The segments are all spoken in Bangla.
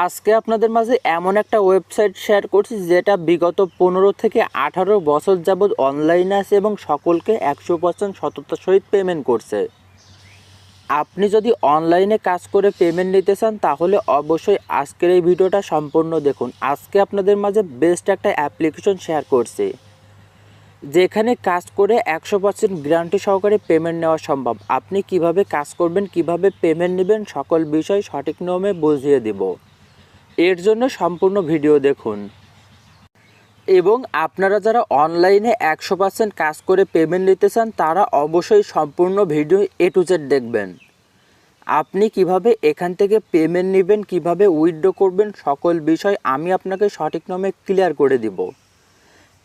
আজকে আপনাদের মাঝে এমন একটা ওয়েবসাইট শেয়ার করছি যেটা বিগত 15 থেকে 18 বছর যাবৎ অনলাইনে আছে এবং সকলকে 100% সততার সহিত পেমেন্ট করছে। আপনি যদি অনলাইনে কাজ করে পেমেন্ট নিতে চান তাহলে অবশ্যই আজকের এই ভিডিওটা সম্পূর্ণ দেখুন। আজকে আপনাদের মাঝে বেস্ট একটা অ্যাপ্লিকেশন শেয়ার করছি যেখানে কাজ করে 100% গ্যারান্টি সহকারে পেমেন্ট নেওয়া সম্ভব। আপনি কিভাবে কাজ করবেন, কিভাবে পেমেন্ট নেবেন, সকল বিষয় সঠিক নিয়মে বুঝিয়ে দেব। এর জন্য সম্পূর্ণ ভিডিও দেখুন এবং আপনারা যারা অনলাইনে 100% কাজ করে পেমেন্ট নিতে চান তারা অবশ্যই সম্পূর্ণ ভিডিও A to Z দেখবেন। আপনি কিভাবে এখান থেকে পেমেন্ট নেবেন, কিভাবে উইথড্র করবেন, সকল বিষয় আমি আপনাকে সঠিক নিয়মে ক্লিয়ার করে দিব।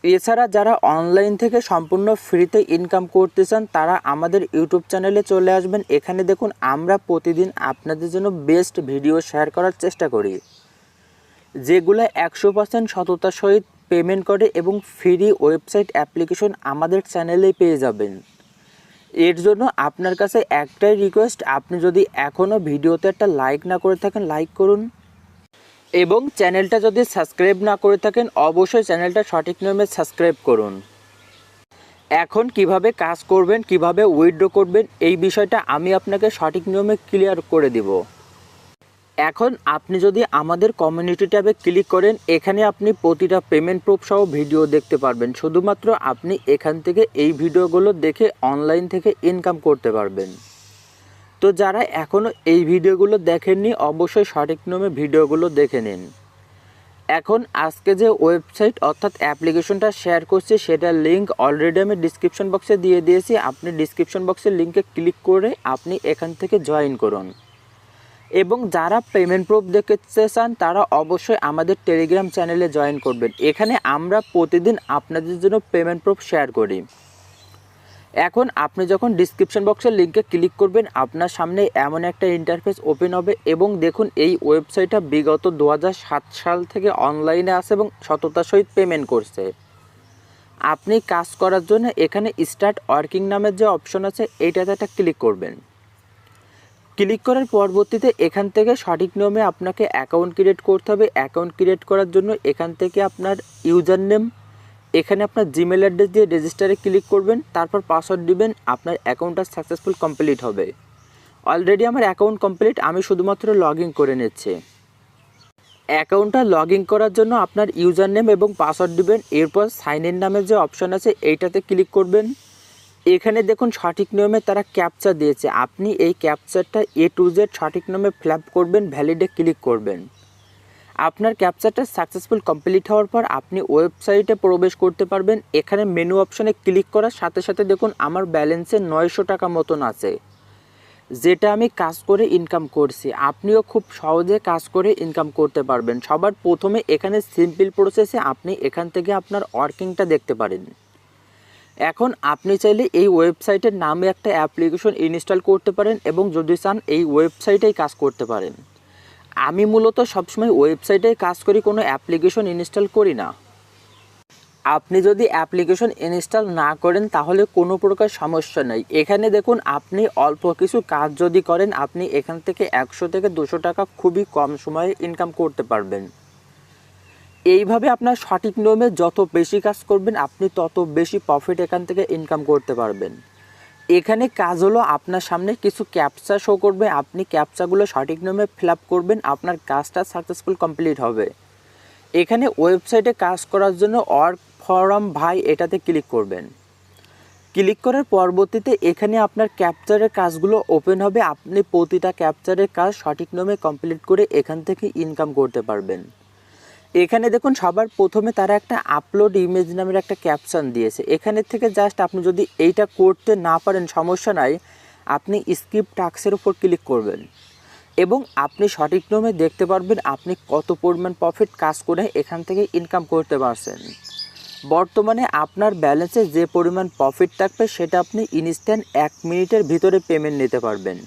এছাড়া যারা অনলাইন থেকে সম্পূর্ণ ফ্রিতে ইনকাম করতে চান তারা আমাদের ইউটিউব চ্যানেলে চলে আসবেন। এখানে দেখুন আমরা প্রতিদিন আপনাদের জন্য বেস্ট ভিডিও শেয়ার করার চেষ্টা করি যেগুলো 100% সততার সহিত পেমেন্ট করে এবং ফ্রি ওয়েবসাইট অ্যাপ্লিকেশন আমাদের চ্যানেলেই পেয়ে যাবেন। এর জন্য আপনার কাছে একটাই রিকোয়েস্ট, আপনি যদি এখনও ভিডিওতে একটা লাইক না করে থাকেন লাইক করুন এবং চ্যানেলটা যদি সাবস্ক্রাইব না করে থাকেন অবশ্যই চ্যানেলটা সঠিক নিয়মে সাবস্ক্রাইব করুন। এখন কিভাবে কাজ করবেন, কিভাবে উইথড্র করবেন এই বিষয়টা আমি আপনাকে সঠিক নিয়মে ক্লিয়ার করে দিব। এখন আপনি যদি আমাদের কমিউনিটি ট্যাবে ক্লিক করেন এখানে আপনি প্রতিটা পেমেন্ট প্রুফ সহ ভিডিও দেখতে পারবেন। শুধুমাত্র আপনি এখান থেকে এই ভিডিওগুলো দেখে অনলাইন থেকে ইনকাম করতে পারবেন। তো যারা এখনও এই ভিডিওগুলো দেখেননি অবশ্যই সঠিক নিয়মে ভিডিওগুলো দেখে নিন। এখন আজকে যে ওয়েবসাইট অর্থাৎ অ্যাপ্লিকেশনটা শেয়ার করছি সেটার লিঙ্ক অলরেডি আমি ডিসক্রিপশন বক্সে দিয়ে দিয়েছি। আপনি ডিসক্রিপশন বক্সের লিঙ্কে ক্লিক করে আপনি এখান থেকে জয়েন করুন এবং যারা পেমেন্ট প্রুফ দেখতে চান তারা অবশ্যই আমাদের টেলিগ্রাম চ্যানেলে জয়েন করবেন। এখানে আমরা প্রতিদিন আপনাদের জন্য পেমেন্ট প্রুফ শেয়ার করি। এখন আপনি যখন ডিসক্রিপশন বক্সের লিঙ্কে ক্লিক করবেন আপনার সামনে এমন একটা ইন্টারফেস ওপেন হবে এবং দেখুন এই ওয়েবসাইটটা বিগত 2007 সাল থেকে অনলাইনে আছে এবং সততার সহিত পেমেন্ট করছে। আপনি কাজ করার জন্য এখানে স্টার্ট ওয়ার্কিং নামের যে অপশন আছে এইটাতে একটা ক্লিক করবেন। ক্লিক করার পরবর্তীতে এখান থেকে সঠিক নিয়মে আপনাকে অ্যাকাউন্ট ক্রিয়েট করতে হবে। অ্যাকাউন্ট ক্রিয়েট করার জন্য এখান থেকে আপনার ইউজার নেম, এখানে আপনার জিমেল অ্যাড্রেস দিয়ে রেজিস্টারে ক্লিক করবেন, তারপর পাসওয়ার্ড দিবেন, আপনার অ্যাকাউন্টটা সাকসেসফুল কমপ্লিট হবে। অলরেডি আমার অ্যাকাউন্ট কমপ্লিট, আমি শুধুমাত্র লগ ইন করে নিচ্ছি। অ্যাকাউন্টটা লগ ইন করার জন্য আপনার ইউজার নেম এবং পাসওয়ার্ড দিবেন, এরপর সাইন ইন নামের যে অপশন আছে এইটাতে ক্লিক করবেন। এখানে দেখুন সঠিক নিয়মে তারা ক্যাপচা দিয়েছে, আপনি এই ক্যাপচারটা A to Z সঠিক নিয়মে ফিল করবেন, ভ্যালিডে ক্লিক করবেন। আপনার ক্যাপচারটা সাকসেসফুল কমপ্লিট হওয়ার পর আপনি ওয়েবসাইটে প্রবেশ করতে পারবেন। এখানে মেনু অপশনে ক্লিক করার সাথে সাথে দেখুন আমার ব্যালেন্সে 900 টাকা মতন আছে যেটা আমি কাজ করে ইনকাম করছি। আপনিও খুব সহজে কাজ করে ইনকাম করতে পারবেন। সবার প্রথমে এখানে সিম্পল প্রসেসে আপনি এখান থেকে আপনার ওয়ার্কিংটা দেখতে পারেন। এখন আপনি চাইলে এই ওয়েবসাইটের নামে একটা অ্যাপ্লিকেশন ইনস্টল করতে পারেন এবং যদি চান এই ওয়েবসাইটেই কাজ করতে পারেন। আমি মূলত সবসময় ওয়েবসাইটেই কাজ করি, কোনো অ্যাপ্লিকেশন ইনস্টল করি না। আপনি যদি অ্যাপ্লিকেশন ইনস্টল না করেন তাহলে কোনো প্রকার সমস্যা নেই। এখানে দেখুন আপনি অল্প কিছু কাজ যদি করেন আপনি এখান থেকে 100 থেকে 200 টাকা খুবই কম সময়ে ইনকাম করতে পারবেন। এইভাবে আপনার সঠিক নিয়মে যত বেশি কাজ করবেন আপনি তত বেশি প্রফিট এখান থেকে ইনকাম করতে পারবেন। এখানে কাজ হলো আপনার সামনে কিছু ক্যাপচা শো করবে, আপনি ক্যাপচাগুলো সঠিক নিয়মে ফিল আপ করবেন, আপনার কাজটা সাকসেসফুল কমপ্লিট হবে। এখানে ওয়েবসাইটে কাজ করার জন্য ওয়ার্ক ফরম ভাই এটাতে ক্লিক করবেন। ক্লিক করার পরবর্তীতে এখানে আপনার ক্যাপচারের কাজগুলো ওপেন হবে। আপনি প্রতিটা ক্যাপচারের কাজ সঠিক নিয়মে কমপ্লিট করে এখান থেকে ইনকাম করতে পারবেন। এখানে দেখুন সবার প্রথমে তারা একটা আপলোড ইমেজ নামের একটা ক্যাপশন দিয়েছে। এখানে থেকে জাস্ট আপনি যদি এইটা করতে না পারেন সমস্যা নাই, আপনি স্কিপ টাস্কের উপর ক্লিক করবেন এবং আপনি সঠিক নিয়মে দেখতে পারবেন আপনি কত পরিমাণ প্রফিট কাজ করে এখান থেকে ইনকাম করতে পারছেন। বর্তমানে আপনার ব্যালেন্সে যে পরিমাণ প্রফিট থাকবে সেটা আপনি ইনস্ট্যান্ট 1 মিনিটের ভিতরে পেমেন্ট নিতে পারবেন।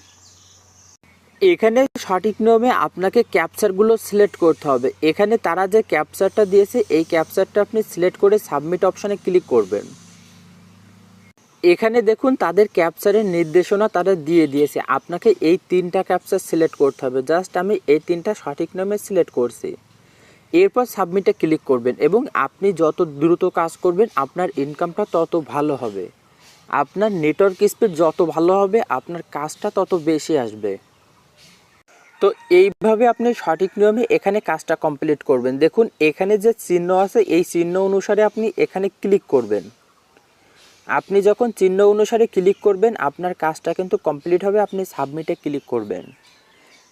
এখানে সঠিক নিয়মে আপনাকে ক্যাপচারগুলো সিলেক্ট করতে হবে। এখানে তারা যে ক্যাপচারটা দিয়েছে এই ক্যাপচারটা আপনি সিলেক্ট করে সাবমিট অপশানে ক্লিক করবেন। এখানে দেখুন তাদের ক্যাপচারের নির্দেশনা তারা দিয়ে দিয়েছে, আপনাকে এই 3টা ক্যাপচার সিলেক্ট করতে হবে। জাস্ট আমি এই 3টা সঠিক নামে সিলেক্ট করছি। এরপর সাবমিটে ক্লিক করবেন এবং আপনি যত দ্রুত কাজ করবেন আপনার ইনকামটা তত ভালো হবে। আপনার নেটওয়ার্ক স্পিড যত ভালো হবে আপনার কাজটা তত বেশি আসবে। তো এইভাবে আপনি সঠিক নিয়মে এখানে কাজটা কমপ্লিট করবেন। দেখুন এখানে যে চিহ্ন আছে এই চিহ্ন অনুসারে আপনি এখানে ক্লিক করবেন। আপনি যখন চিহ্ন অনুসারে ক্লিক করবেন আপনার কাজটা কিন্তু কমপ্লিট হবে। আপনি সাবমিটে ক্লিক করবেন।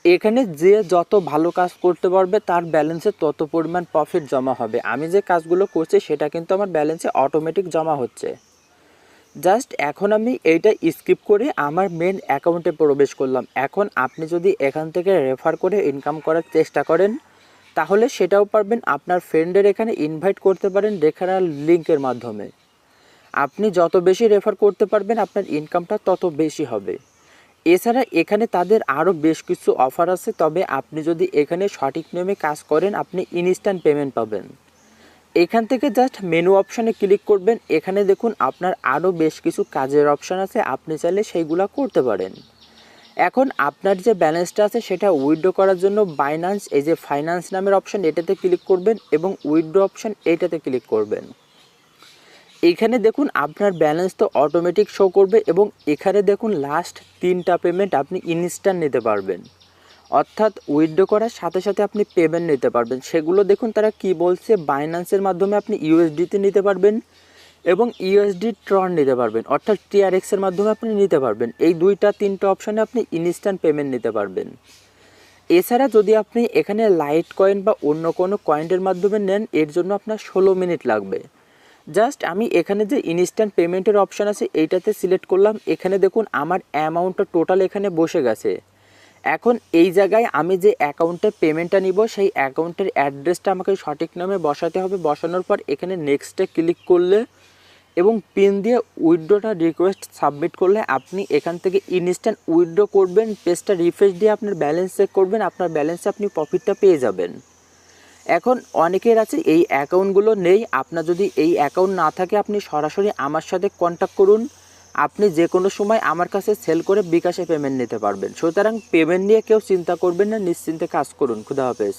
এখানে যে যত ভালো কাজ করতে পারবে তার ব্যালেন্সে তত পরিমাণ প্রফিট জমা হবে। আমি যে কাজগুলো করছি সেটা কিন্তু আমার ব্যালেন্সে অটোমেটিক জমা হচ্ছে। জাস্ট এখন আমি এইটা স্কিপ করে আমার মেন অ্যাকাউন্টে প্রবেশ করলাম। এখন আপনি যদি এখান থেকে রেফার করে ইনকাম করার চেষ্টা করেন তাহলে সেটাও পারবেন। আপনার ফ্রেন্ডের এখানে ইনভাইট করতে পারেন রেফারেল লিঙ্কের মাধ্যমে। আপনি যত বেশি রেফার করতে পারবেন আপনার ইনকামটা তত বেশি হবে। এছাড়া এখানে তাদের আরও বেশ কিছু অফার আছে, তবে আপনি যদি এখানে সঠিক নিয়মে কাজ করেন আপনি ইনস্ট্যান্ট পেমেন্ট পাবেন। এখান থেকে জাস্ট মেনু অপশানে ক্লিক করবেন। এখানে দেখুন আপনার আরও বেশ কিছু কাজের অপশান আছে, আপনি চাইলে সেইগুলো করতে পারেন। এখন আপনার যে ব্যালেন্সটা আছে সেটা উইথড্র করার জন্য বাইন্যান্স এই যে ফাইন্যান্স নামের অপশান এটাতে ক্লিক করবেন এবং উইথড্র অপশান এইটাতে ক্লিক করবেন। এখানে দেখুন আপনার ব্যালেন্স তো অটোমেটিক শো করবে এবং এখানে দেখুন লাস্ট 3টা পেমেন্ট আপনি ইনস্ট্যান্ট নিতে পারবেন, অর্থাৎ উইথড্র করার সাথে সাথে আপনি পেমেন্ট নিতে পারবেন। সেগুলো দেখুন তারা কি বলছে, বাইন্যান্সের মাধ্যমে আপনি ইউএসডিতে নিতে পারবেন এবং ইউএসডি ট্রন নিতে পারবেন, অর্থাৎ টিআরএক্সের মাধ্যমে আপনি নিতে পারবেন। এই 2-3টা অপশানে আপনি ইনস্ট্যান্ট পেমেন্ট নিতে পারবেন। এছাড়া যদি আপনি এখানে লাইট কয়েন বা অন্য কোনো কয়েনের মাধ্যমে নেন এর জন্য আপনার 16 মিনিট লাগবে। জাস্ট আমি এখানে যে ইনস্ট্যান্ট পেমেন্টের অপশান আছে এইটাতে সিলেক্ট করলাম। এখানে দেখুন আমার অ্যামাউন্টটা টোটাল এখানে বসে গেছে। এখন এই জায়গায় আমি যে অ্যাকাউন্টে পেমেন্টটা নিব সেই অ্যাকাউন্টের অ্যাড্রেসটা আমাকে সঠিক নামে বসাতে হবে। বসানোর পর এখানে নেক্সটে ক্লিক করলে এবং পিন দিয়ে উইথড্রটা রিকোয়েস্ট সাবমিট করলে আপনি এখান থেকে ইনস্ট্যান্ট উইথড্র করবেন। পেজটা রিফ্রেশ দিয়ে আপনার ব্যালেন্স চেক করবেন, আপনার ব্যালেন্সে আপনি প্রফিটটা পেয়ে যাবেন। এখন অনেকের আছে এই অ্যাকাউন্টগুলো নেই। আপনার যদি এই অ্যাকাউন্ট না থাকে আপনি সরাসরি আমার সাথে কন্ট্যাক্ট করুন। আপনি যে কোনো সময় আমার কাছে সেল করে বিকাশে পেমেন্ট নিতে পারবেন। সুতরাং পেমেন্ট নিয়ে কেউ চিন্তা করবেন না, নিশ্চিন্তে কাজ করুন। খুদা হাফেজ।